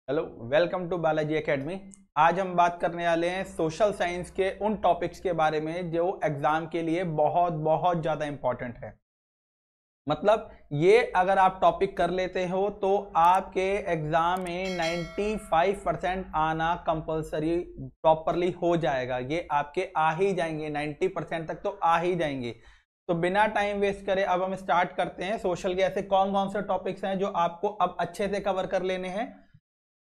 Hello, welcome to Balaji academy. आज हम बात करने वाले हैं सोशल साइंस के उन टॉपिक्स के बारे में जो एग्जाम के लिए बहुत बहुत ज़्यादा इंपॉर्टेंट है। मतलब ये अगर आप टॉपिक कर लेते हो तो आपके एग्जाम में 95% आना कंपलसरी प्रॉपरली हो जाएगा। ये आपके आ ही जाएंगे, 90% तक तो आ ही जाएंगे। तो बिना टाइम वेस्ट करे अब हम स्टार्ट करते हैं। सोशल के ऐसे कौन कौन से टॉपिक्स हैं जो आपको अब अच्छे से कवर कर लेने हैं।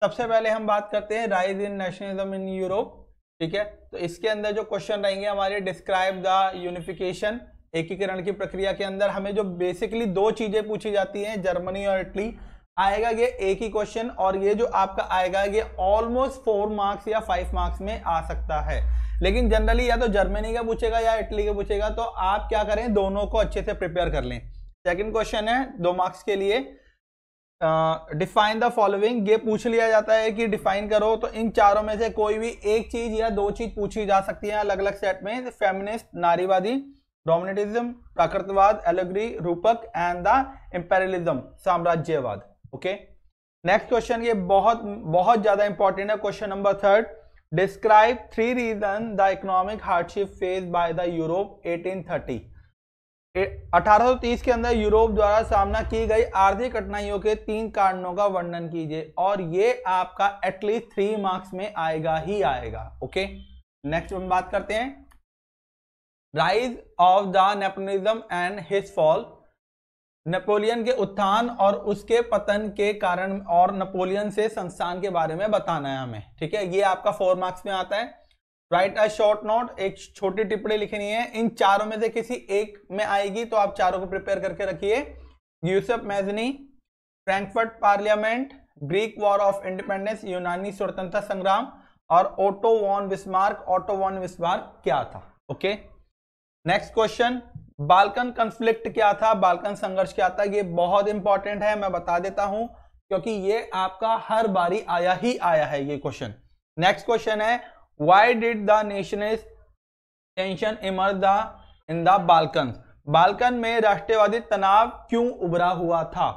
सबसे पहले हम बात करते हैं rise in nationalism in Europe. ठीक है, तो इसके अंदर जो क्वेश्चन रहेंगे हमारे, डिस्क्राइब द यूनिफिकेशन, एकीकरण की प्रक्रिया के अंदर हमें जो बेसिकली दो चीजें पूछी जाती हैं, जर्मनी और इटली आएगा ये एक ही क्वेश्चन, और ये जो आपका आएगा ये ऑलमोस्ट 4 मार्क्स या 5 मार्क्स में आ सकता है। लेकिन जनरली या तो जर्मनी का पूछेगा या इटली का पूछेगा, तो आप क्या करें, दोनों को अच्छे से प्रिपेयर कर लें। सेकंड क्वेश्चन है 2 मार्क्स के लिए, डिफाइन द फॉलोइंग। ये पूछ लिया जाता है कि डिफाइन करो, तो इन चारों में से कोई भी एक चीज या दो चीज पूछी जा सकती है अलग अलग सेट में। फेमिनिस्ट, नारीवादी, डोमिनेटिज्म, प्राकृतवाद, एलेगरी, रूपक, एंड द इंपेरियलिज्म, साम्राज्यवाद। ओके, नेक्स्ट क्वेश्चन ये बहुत बहुत ज्यादा इंपॉर्टेंट है। Question number 3, describe 3 reason the economic hardship face by the Europe 1830। 1830 के अंदर यूरोप द्वारा सामना की गई आर्थिक कठिनाइयों के 3 कारणों का वर्णन कीजिए, और ये आपका एटलीस्ट 3 मार्क्स में आएगा ही आएगा। ओके, नेक्स्ट हम बात करते हैं rise of the Napoleonism and his fall. Napoleon के उत्थान और उसके पतन के कारण और नेपोलियन से संस्थान के बारे में बताना है हमें। ठीक है, ये आपका 4 मार्क्स में आता है। राइट अ शॉर्ट नोट, एक छोटी टिप्पणी लिखनी है। इन चारों में से किसी एक में आएगी तो आप चारों को प्रिपेयर करके रखिए। यूसुफ Mazzini, Frankfurt parliament, Greek war of independence, यूनानी स्वतंत्रता संग्राम, और Otto von Bismarck. Otto von Bismarck क्या था? Okay, next question, Balkan conflict क्या था, बाल्कन संघर्ष क्या था? ये बहुत इंपॉर्टेंट है, मैं बता देता हूं क्योंकि ये आपका हर बारी आया ही आया है ये क्वेश्चन। नेक्स्ट क्वेश्चन है, Why did the nationalist tension emerge in the Balkans? Balkan में राष्ट्रवादी तनाव क्यों उभरा हुआ था?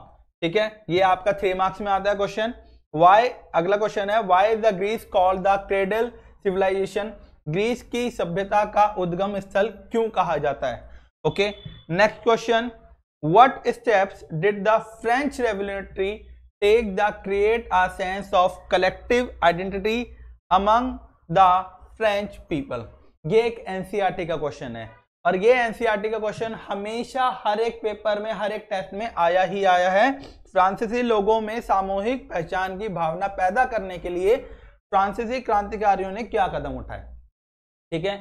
ठीक है, ये आपका 3 मार्क्स में आता है क्वेश्चन। Why, अगला क्वेश्चन है, Why is the Greece called the cradle civilization? Greece की सभ्यता का उद्गम स्थल क्यों कहा जाता है? Okay, next question, What steps did the French Revolutionary take to create a sense of collective identity among the French people? ये एक एनसीईआरटी का क्वेश्चन है, और ये एनसीईआरटी का क्वेश्चन हमेशा हर एक पेपर में, हर एक टेस्ट में आया ही आया है। फ्रांसीसी लोगों में सामूहिक पहचान की भावना पैदा करने के लिए फ्रांसीसी क्रांतिकारियों ने क्या कदम उठाए? ठीक है,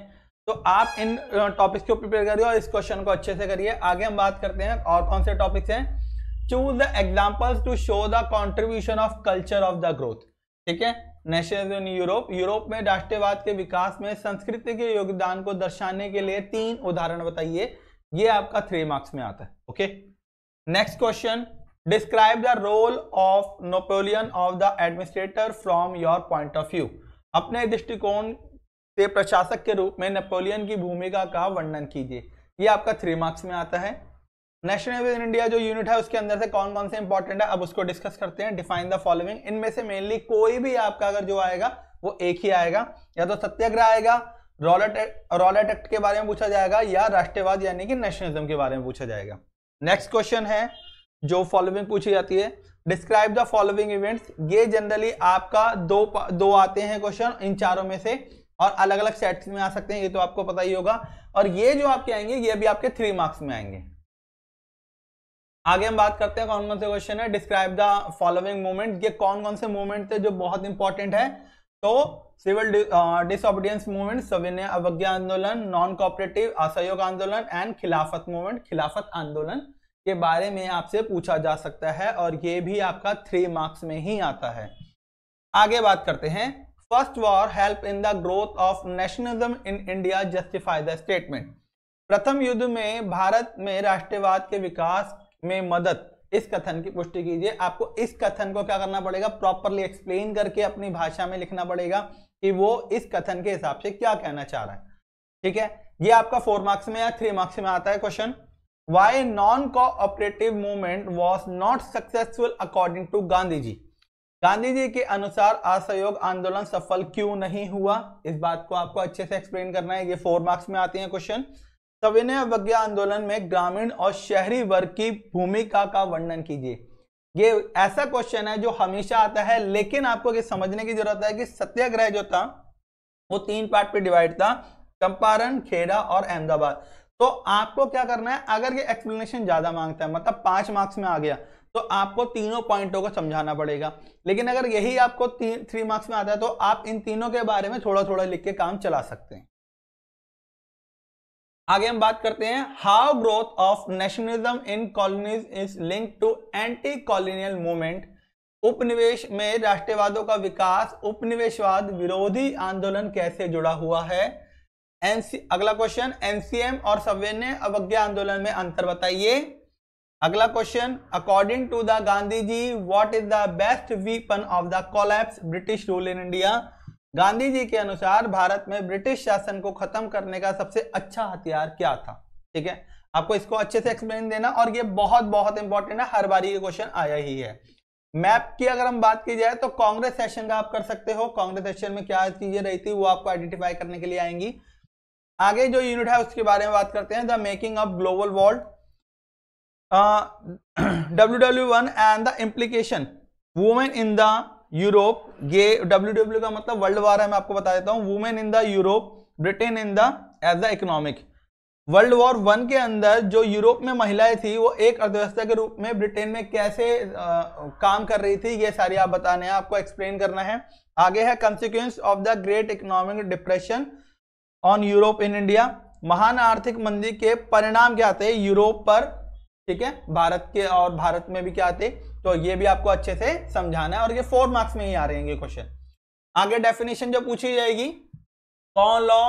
तो आप इन टॉपिक्स को प्रिपेयर करिए और इस क्वेश्चन को अच्छे से करिए। आगे हम बात करते हैं और कौन से टॉपिक्स हैं। Choose the examples to show the contribution of culture of the growth. ठीक है, नेशनलिज्म इन यूरोप, यूरोप में राष्ट्रवाद के विकास में संस्कृति के योगदान को दर्शाने के लिए 3 उदाहरण बताइए। ये आपका 3 मार्क्स में आता है। Okay, next question, describe the role of Napoleon of the administrator from your point of view. अपने दृष्टिकोण से प्रशासक के रूप में नेपोलियन की भूमिका का वर्णन कीजिए। ये आपका 3 मार्क्स में आता है। नेशनल इन इंडिया जो यूनिट है उसके अंदर से कौन कौन से इंपॉर्टेंट है, अब उसको डिस्कस करते हैं। डिफाइन द फॉलोइंग, इनमें से मेनली कोई भी आपका अगर जो आएगा वो एक ही आएगा, या तो सत्याग्रह आएगा, रॉलेट एक्ट के बारे में पूछा जाएगा, या राष्ट्रवाद यानी कि नेशनलिज्म के बारे में पूछा जाएगा। नेक्स्ट क्वेश्चन है जो फॉलोइंग पूछी जाती है, डिस्क्राइब द फॉलोइंग इवेंट्स। ये जनरली आपका दो आते हैं क्वेश्चन इन चारों में से, और अलग अलग सेट्स में आ सकते हैं, ये तो आपको पता ही होगा। और ये जो आपके आएंगे ये भी आपके 3 मार्क्स में आएंगे। आगे हम बात करते हैं कौन कौन से क्वेश्चन है। डिस्क्राइब द फॉलोइंग मूवमेंट, ये कौन कौन से मूवमेंट थे जो बहुत इंपॉर्टेंट है। तो सिविल डिसओबीडियंस मूवमेंट, सविनय अवज्ञा आंदोलन, नॉन कोऑपरेटिव असहयोग आंदोलन, एंड खिलाफत मूवमेंट, खिलाफत आंदोलन के बारे में आपसे पूछा जा सकता है, और ये भी आपका 3 मार्क्स में ही आता है। आगे बात करते हैं, first war help in the growth of nationalism in India, justify the statement. प्रथम युद्ध में भारत में राष्ट्रवाद के विकास में मदद, इस कथन की पुष्टि कीजिए। आपको इस कथन को क्या करना पड़ेगा, प्रॉपरली एक्सप्लेन करके अपनी भाषा में लिखना पड़ेगा कि वो इस कथन के हिसाब से क्या कहना चाह रहा है। ठीक है, ये आपका 4 मार्क्स में या 3 मार्क्स में आता है question. Why non cooperative movement was not successful according to Gandhi ji. Gandhi ji के अनुसार असहयोग आंदोलन सफल क्यों नहीं हुआ, इस बात को आपको अच्छे से एक्सप्लेन करना है, ये 4 मार्क्स में आती है क्वेश्चन। सविनय अवज्ञा आंदोलन में ग्रामीण और शहरी वर्ग की भूमिका का वर्णन कीजिए। ये ऐसा क्वेश्चन है जो हमेशा आता है, लेकिन आपको ये समझने की जरूरत है कि सत्याग्रह जो था वो 3 पार्ट पे डिवाइड था, चंपारण, खेड़ा और अहमदाबाद। तो आपको क्या करना है, अगर ये एक्सप्लेनेशन ज्यादा मांगता है, मतलब 5 मार्क्स में आ गया, तो आपको तीनों पॉइंटों को समझाना पड़ेगा। लेकिन अगर यही आपको 3 मार्क्स में आता है तो आप इन तीनों के बारे में थोड़ा थोड़ा लिख के काम चला सकते हैं। आगे हम बात करते हैं, how growth of nationalism in colonies is linked to anti colonial movement. उपनिवेश में राष्ट्रवादों का विकास उपनिवेशवाद विरोधी आंदोलन कैसे जुड़ा हुआ है। अगला क्वेश्चन, एनसीएम और सविनय अवज्ञा आंदोलन में अंतर बताइए। अगला question, according to the Gandhi ji what is the best weapon of the collapse British rule in India. Gandhi ji के अनुसार भारत में ब्रिटिश शासन को खत्म करने का सबसे अच्छा हथियार क्या था। ठीक है, आपको इसको अच्छे से एक्सप्लेन देना, और ये बहुत बहुत इंपॉर्टेंट है, हर बारी ये क्वेश्चन आया ही है। मैप की अगर हम बात की जाए तो कांग्रेस सेशन का आप कर सकते हो, कांग्रेस सेशन में क्या चीजें रही थी वो आपको आइडेंटिफाई करने के लिए आएंगी। आगे जो यूनिट है उसके बारे में बात करते हैं, the making of global world, WW1 and the implication women in the Europe. ये WW का मतलब वर्ल्ड वार है, मैं आपको बता देता हूं। Women in the Europe, Britain in the age the economic. World war 1 के अंदर जो यूरोप में महिलाएं थी वो एक अर्थव्यवस्था के रूप में ब्रिटेन में कैसे काम कर रही थी, ये सारी आप बताने हैं, आपको एक्सप्लेन करना है। आगे है consequence of the great economic depression on Europe in India. महान आर्थिक मंदी के परिणाम क्या थे यूरोप पर, ठीक है, भारत के और भारत में भी क्या थे, तो ये भी आपको अच्छे से समझाना है, और ये 4 मार्क्स में ही आ रहे हैं ये क्वेश्चन। आगे डेफिनेशन जो पूछी जाएगी, common law,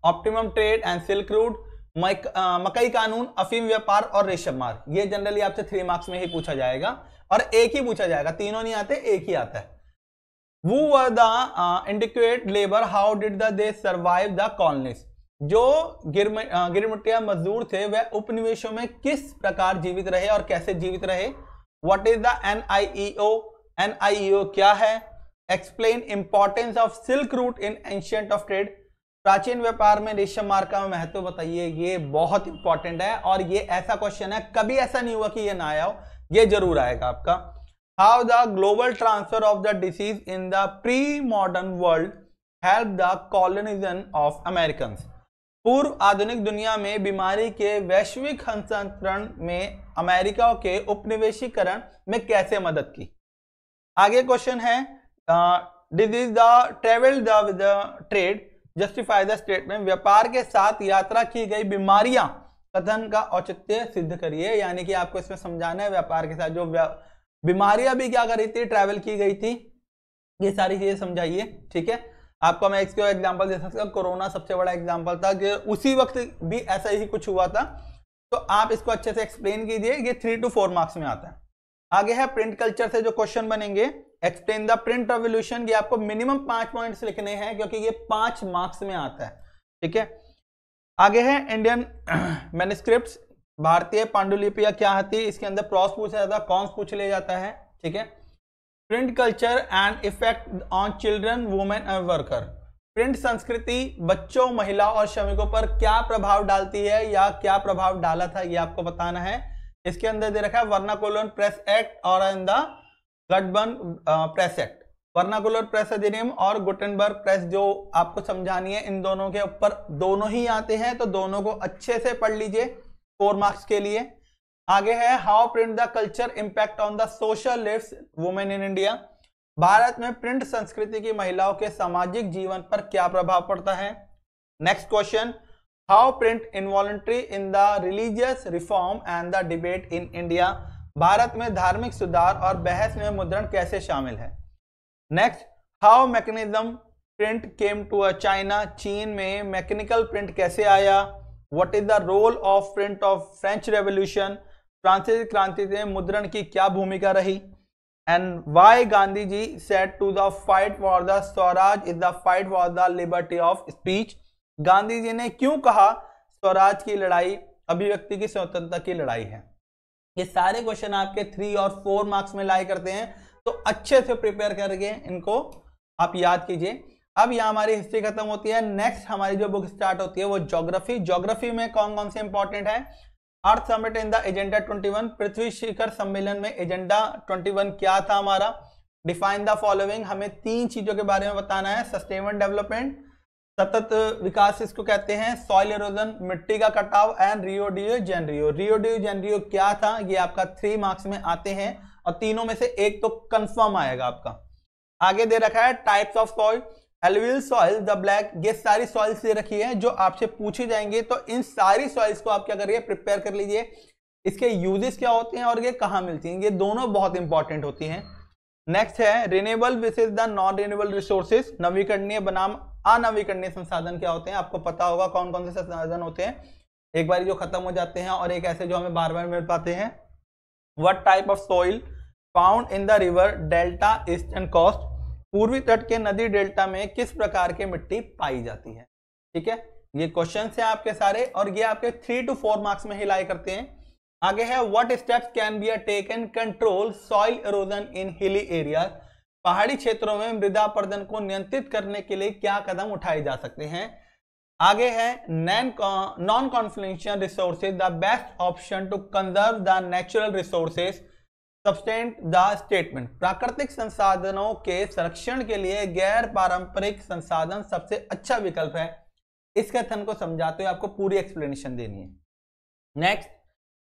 optimum trade and silk route, मकई कानून, अफीम व्यापार और रेशम मार्ग। ये जनरली आपसे 3 मार्क्स में ही पूछा जाएगा, और एक ही पूछा जाएगा, तीनों नहीं आते, एक ही आता है। Who were the inadequate labor? How did they survive the colonies? जो गिरमिटिया मजदूर थे वह उपनिवेशों में किस प्रकार जीवित रहे और कैसे जीवित रहे। What is the NIEO? NIEO क्या है? Explain importance of silk route in ancient of trade. प्राचीन व्यापार में रेशम मार्ग का महत्व बताइए। ये बहुत इंपॉर्टेंट है, और ये ऐसा क्वेश्चन है, कभी ऐसा नहीं हुआ कि ये ना आया हो, ये जरूर आएगा आपका। How the global transfer of the disease in the pre-modern world helped the colonization of Americans? पूर्व आधुनिक दुनिया में बीमारी के वैश्विक हस्तांतरण में अमेरिका के उपनिवेशीकरण में कैसे मदद की। आगे क्वेश्चन है, disease the travel the trade justify the statement. व्यापार के साथ यात्रा की गई बीमारियां कथन का औचित्य सिद्ध करिए। यानी कि आपको इसमें समझाना है, व्यापार के साथ जो बीमारियां भी क्या करी थी, ट्रैवल की गई थी, ये सारी चीजें समझाइए। ठीक है, आपको मैं इसके एग्जांपल दे सकता हूं, कोरोना सबसे बड़ा एग्जांपल था कि उसी वक्त भी ऐसा ही कुछ हुआ था, तो आप इसको अच्छे से एक्सप्लेन कीजिए। ये 3 to 4 मार्क्स में आता है। आगे है प्रिंट कल्चर से जो क्वेश्चन बनेंगे, एक्सप्लेन द प्रिंट रेवोल्यूशन। ये आपको मिनिमम 5 पॉइंट्स लिखने हैं, क्योंकि ये 5 मार्क्स में आता है। ठीक है, आगे है इंडियन मैन्युस्क्रिप्ट्स, भारतीय पांडुलिपियां क्या थी, इसके अंदर प्रॉस पूछा जाता है, कॉन्स पूछ ले जाता है। ठीक है, print culture and effect on children, women and worker. Print संस्कृति बच्चों, महिलाओं और श्रमिकों पर क्या प्रभाव डालती है या क्या प्रभाव डाला था, ये आपको बताना है। इसके अंदर दे रखा है वर्नाकुलर प्रेस एक्ट और in the Gutenberg press act. Vernacular press अधिनियम और गुटेनबर्ग प्रेस जो आपको समझानी है, इन दोनों के ऊपर दोनों ही आते हैं, तो दोनों को अच्छे से पढ़ लीजिए 4 मार्क्स के लिए। आगे है how print the culture impact on the social lives women in India. भारत में प्रिंट संस्कृति की महिलाओं के सामाजिक जीवन पर क्या प्रभाव पड़ता है। Next question, how print involuntary in the religious reform and the debate in India. भारत में धार्मिक सुधार और बहस में मुद्रण कैसे शामिल है। Next, how mechanism print came to China. चीन में मैकेनिकल प्रिंट कैसे आया। What is the role of print of French revolution. फ्रांसीसी क्रांति में मुद्रण की क्या भूमिका रही। And why Gandhi ji said to the fight for the swaraj is the fight for the liberty of speech. Gandhi ji ने क्यों कहा स्वराज की लड़ाई अभिव्यक्ति की स्वतंत्रता की लड़ाई है। ये सारे क्वेश्चन आपके 3 और 4 मार्क्स में लाया करते हैं, तो अच्छे से प्रिपेयर करके इनको आप याद कीजिए। अब यहाँ हमारी हिस्ट्री खत्म होती है। नेक्स्ट हमारी जो बुक स्टार्ट होती है वो ज्योग्राफी। ज्योग्राफी में कौन कौन से इंपॉर्टेंट है? अर्थ समिट इन द एजेंडा 21, पृथ्वी शिखर सम्मेलन में एजेंडा 21 क्या था हमारा? डिफाइन द फॉलोइंग, हमें 3 चीजों के बारे में बताना है। सस्टेनेबल डेवलपमेंट, सतत विकास इसको कहते हैं, सॉइल इरोजन मिट्टी का कटाव, and Rio de Janeiro. Rio de Janeiro क्या था? ये आपका 3 मार्क्स में आते हैं और तीनों में से एक तो कंफर्म आएगा आपका। आगे दे रखा है types of soil, alluvial soil, the black, ये सारी सॉइल्स दे रखी है जो आपसे पूछी जाएंगे। तो इन सारी सॉइल्स को आप क्या करिए? प्रिपेयर कर लीजिए। इसके यूजेस क्या होते हैं और ये कहां मिलती हैं, ये दोनों बहुत इंपॉर्टेंट होती हैं। नेक्स्ट है renewable versus the non renewable resources, नवीकरणीय बनाम अनवीकरणीय संसाधन क्या होते हैं? आपको पता होगा कौन कौन से संसाधन होते हैं, एक बार जो खत्म हो जाते हैं और एक ऐसे जो हमें बार बार मिल पाते हैं। What type of soil found in the river delta eastern coast, पूर्वी तट के नदी डेल्टा में किस प्रकार की मिट्टी पाई जाती है? ठीक है, ये क्वेश्चन है आपके सारे और ये आपके 3 to 4 मार्क्स में ही लाई करते हैं। आगे है what steps can be taken control soil erosion in hilly area, पहाड़ी क्षेत्रों में मृदा अपरदन को नियंत्रित करने के लिए क्या कदम उठाए जा सकते हैं। आगे है non confliction resources, the best option to conserve the natural resources, substantiate the statement, प्राकृतिक संसाधनों के संरक्षण के लिए गैर पारंपरिक संसाधन सबसे अच्छा विकल्प है। इस कथन को समझाते हुए आपको पूरी एक्सप्लेनेशन देनी है। Next,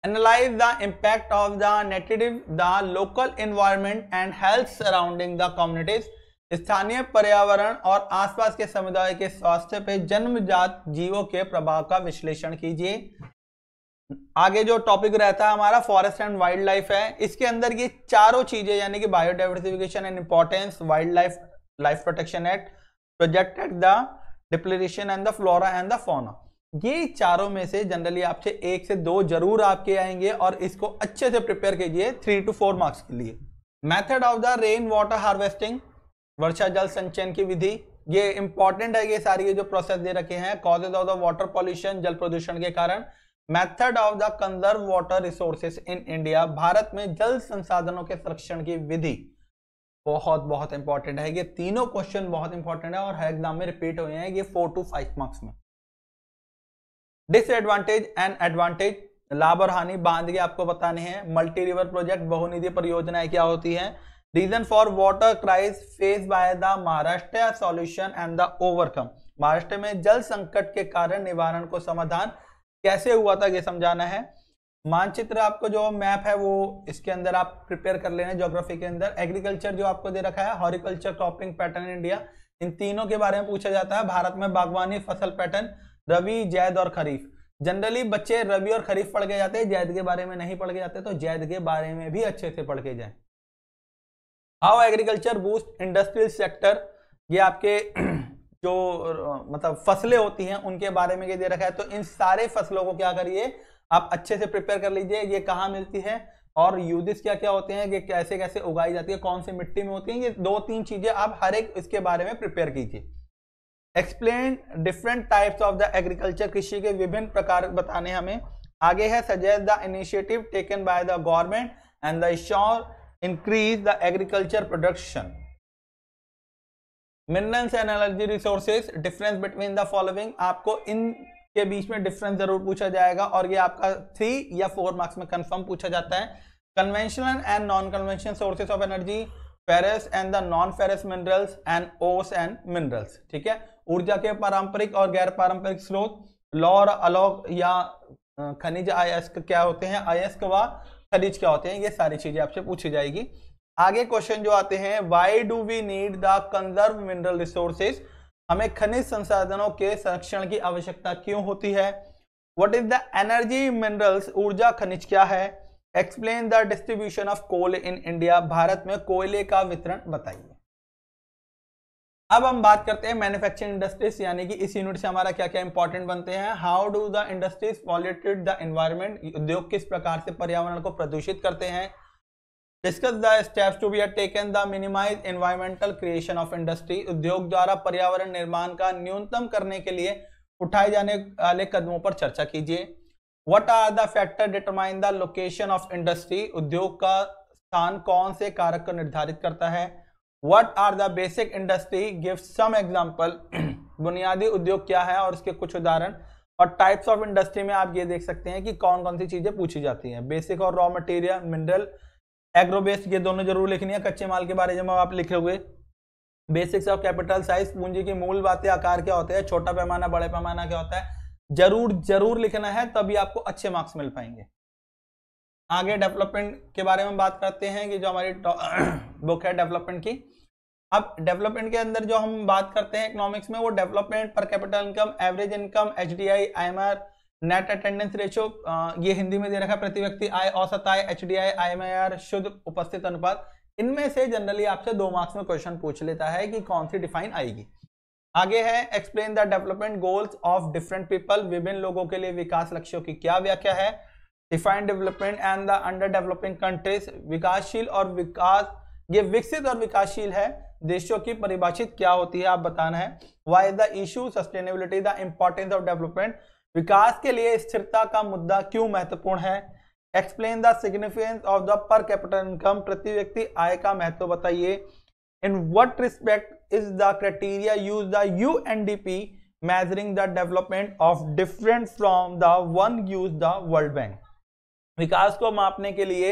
analyse the impact of the native the local environment and health surrounding the communities, स्थानीय पर्यावरण और आसपास के समुदाय के स्वास्थ्य पे जन्मजात जीवों के प्रभाव का विश्लेषण कीजिए। आगे जो टॉपिक रहता है हमारा फॉरेस्ट एंड वाइल्ड लाइफ है, इसके अंदर ये चारों चीजें यानी कि biodiversification and importance, wild life protection act, projected the depletion and the flora and the fauna, ये चारों में से जनरली आपसे 1 से 2 जरूर आपके आएंगे और इसको अच्छे से प्रिपेयर कीजिए 3 to 4 मार्क्स के लिए। Method of the rain water harvesting, वर्षा जल संचयन की विधि, ये इंपॉर्टेंट है। ये सारी जो प्रोसेस दे रखे हैं, causes of the water pollution, जल प्रदूषण के कारण, method of the conserve water resources in India, भारत में जल संसाधनों के संरक्षण की विधि, बहुत बहुत इंपॉर्टेंट है। ये तीनों क्वेश्चन बहुत इंपॉर्टेंट है और हर एग्जाम में रिपीट हुए हैं ये 4 to 5 मार्क्स में। डिसएडवांटेज एंड एडवांटेज, लाभ और हानि बांध के आपको बताने हैं। मल्टी रिवर प्रोजेक्ट, बहुनिधि परियोजनाएं क्या होती हैं। Reason for water crisis face by the Maharashtra, solution and the overcome, Maharashtra में जल संकट के कारण निवारण को समाधान कैसे हुआ था ये समझाना है। मानचित्र आपको जो मैप है वो इसके अंदर आप प्रिपेयर कर लेना। ज्योग्राफी के अंदर एग्रीकल्चर जो आपको दे रखा है, हॉर्टिकल्चर, क्रॉपिंग पैटर्न इंडिया, इन तीनों के बारे में पूछा जाता है। भारत में बागवानी फसल पैटर्न, रबी, जैद और खरीफ, जनरली बच्चे रबी और खरीफ पढ़ के जाते हैं, जैद के बारे में नहीं पढ़ के जाते, तो जैद के बारे में भी अच्छे से पढ़ के जाए। How agriculture boost industrial sector, ये आपके जो मतलब फसलें होती हैं उनके बारे में ये दे रखा है। तो इन सारे फसलों को क्या करिए आप अच्छे से प्रिपेयर कर लीजिए, ये कहाँ मिलती है और यूजेस क्या क्या होते हैं, ये कैसे कैसे उगाई जाती है, कौन सी मिट्टी में होती है, ये 2-3 चीजें आप हर एक इसके बारे में प्रिपेयर कीजिए। Explain different types of the agriculture, कृषि के विभिन्न प्रकार बताने हमें। आगे है suggest the initiative taken by the government and the sure increase the agriculture production. Minerals and energy resources, difference between the following, आपको इन के बीच में डिफरेंस जरूर पूछा जाएगा और ये आपका 3 या 4 मार्क्स में कंफर्म पूछा जाता है। Conventional and non conventional sources of energy, ferrous and the non ferrous minerals and ओस एंड मिनरल्स, ठीक है। ऊर्जा के पारंपरिक और गैर पारंपरिक स्रोत, लौह अलौह या खनिज अयस्क क्या होते हैं, अयस्क व खनिज क्या होते हैं, ये सारी चीजें आपसे पूछी जाएगी। आगे क्वेश्चन जो आते हैं, why do we need the conserve mineral resources, हमें खनिज संसाधनों के संरक्षण की आवश्यकता क्यों होती है। What is the energy minerals, ऊर्जा खनिज क्या है। Explain the distribution of coal in India, भारत में कोयले का वितरण बताइए। अब हम बात करते हैं मैन्युफैक्चरिंग इंडस्ट्रीज, यानी कि इस यूनिट से हमारा क्या क्या इंपॉर्टेंट बनते हैं। How do the industries polluted the environment, उद्योग किस प्रकार से पर्यावरण को प्रदूषित करते हैं। Discuss the steps to be taken the minimise environmental creation of industry, उद्योग द्वारा पर्यावरण निर्माण का न्यूनतम करने के लिए उठाए जाने वाले कदमों पर चर्चा कीजिए। What are the factor determine the location of industry, उद्योग का स्थान कौन से कारक को निर्धारित करता है? What are the basic industry, give some example. बुनियादी उद्योग क्या है और उसके कुछ उदाहरण। और टाइप्स ऑफ इंडस्ट्री में आप ये देख सकते हैं कि कौन कौन सी चीजें पूछी जाती हैं। बेसिक और raw material, mineral, agro based, ये दोनों जरूर लिखनी है। कच्चे माल के बारे में आप लिखे हुए। बेसिक्स ऑफ कैपिटल साइज, पूंजी की मूल बातें, आकार क्या होते हैं, छोटा पैमाना बड़े पैमाना क्या होता है, जरूर लिखना है, तभी आपको अच्छे मार्क्स मिल पाएंगे। आगे डेवलपमेंट के बारे में बात करते हैं कि जो हमारी बुक है डेवलपमेंट की। अब डेवलपमेंट के अंदर जो हम बात करते हैं इकोनॉमिक्स में, वो डेवलपमेंट, पर capita income, average income, HDI, IMR, net attendance ratio, ये हिंदी में दे रखा है, प्रति व्यक्ति आय, औसत आय, एचडीआई, आईएमआर, शुद्ध उपस्थित अनुपात। इनमें से जनरली आपसे 2 मार्क्स में क्वेश्चन पूछ लेता है कि कौन सी डिफाइन आएगी। आगे है explain the development goals of different people, विभिन्न लोगों के लिए विकास लक्ष्यों की क्या व्याख्या है। Define development and the under developing countries, विकासशील और विकास, ये विकसित और विकासशील है देशों की परिभाषित क्या होती है आप बताना है। Why the issue sustainability, the importance of development, विकास के लिए स्थिरता का मुद्दा क्यों महत्वपूर्ण है। Explain the significance of the per capita income, प्रति व्यक्ति आय का महत्व बताइए। In what respect is the criteria use the UNDP measuring the development of different from the one use the World Bank, विकास को मापने के लिए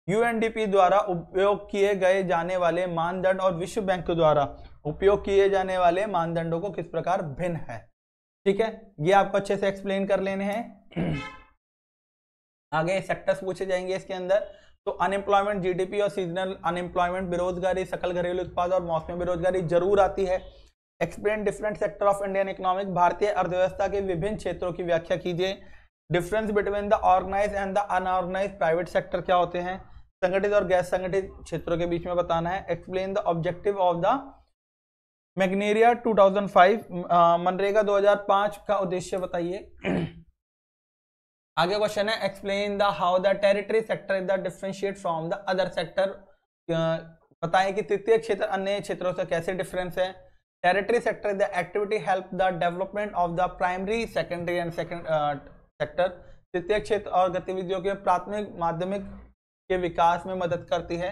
यूएनडीपी द्वारा उपयोग किए गए जाने वाले मानदंड और विश्व बैंक द्वारा उपयोग किए जाने वाले मानदंडों को किस प्रकार भिन्न है। ठीक है, ये आपको अच्छे से एक्सप्लेन कर लेने हैं। आगे सेक्टर्स पूछे जाएंगे इसके अंदर। तो अनएम्प्लॉयमेंट, जीडीपी और सीजनल अनएम्प्लॉयमेंट, बेरोजगारी, सकल घरेलू उत्पाद और मौसमी बेरोजगारी जरूर आती है। Explain different sector of Indian economic, भारतीय अर्थव्यवस्था के विभिन्न क्षेत्रों की व्याख्या कीजिए। Difference between the organise and the unorganise private sector क्या होते हैं, संगठित और गैर संगठित क्षेत्रों के बीच में बताना है। Explain the objective of the MGNREGA 2005, MNREGA 2005 का उद्देश्य बताइए। आगे क्वेश्चन है explain the how the territory sector is the differentiate from the other sector, बताएं कि तृतीय क्षेत्र अन्य क्षेत्रों से कैसे डिफरेंस है। Territory sector is the activity help the development of the primary, secondary and sector, तृतीय क्षेत्र और गतिविधियों के प्राथमिक माध्यमिक के विकास में मदद करती है।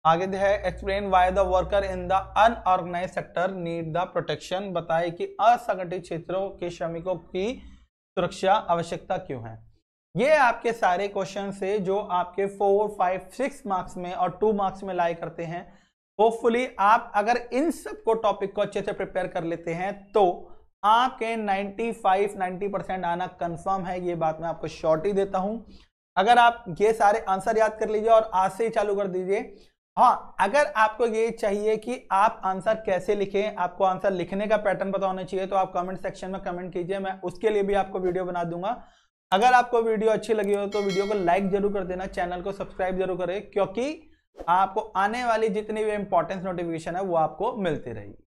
आगे है explain why the worker in the unorganised sector need the protection, बताए कि असंगठित क्षेत्रों के श्रमिकों की सुरक्षा आवश्यकता क्यों है। ये आपके सारे क्वेश्चन से जो आपके 4, 5, 6 मार्क्स में और 2 मार्क्स में लाई करते हैं। होपफुली आप अगर इन सब को टॉपिक को अच्छे से प्रिपेयर कर लेते हैं तो आपके 95-90% आना कंफर्म है। ये बात मैं आपको श्योरिटी देता हूं। अगर आप ये सारे आंसर याद कर लीजिए और आज से ही चालू कर दीजिए। हाँ, अगर आपको ये चाहिए कि आप आंसर कैसे लिखें, आपको आंसर लिखने का पैटर्न पता होना चाहिए, तो आप कमेंट सेक्शन में कमेंट कीजिए, मैं उसके लिए भी आपको वीडियो बना दूंगा। अगर आपको वीडियो अच्छी लगी हो तो वीडियो को लाइक जरूर कर देना, चैनल को सब्सक्राइब जरूर करें, क्योंकि आपको आने वाली जितनी भी इंपॉर्टेंस नोटिफिकेशन है वो आपको मिलती रहेगी।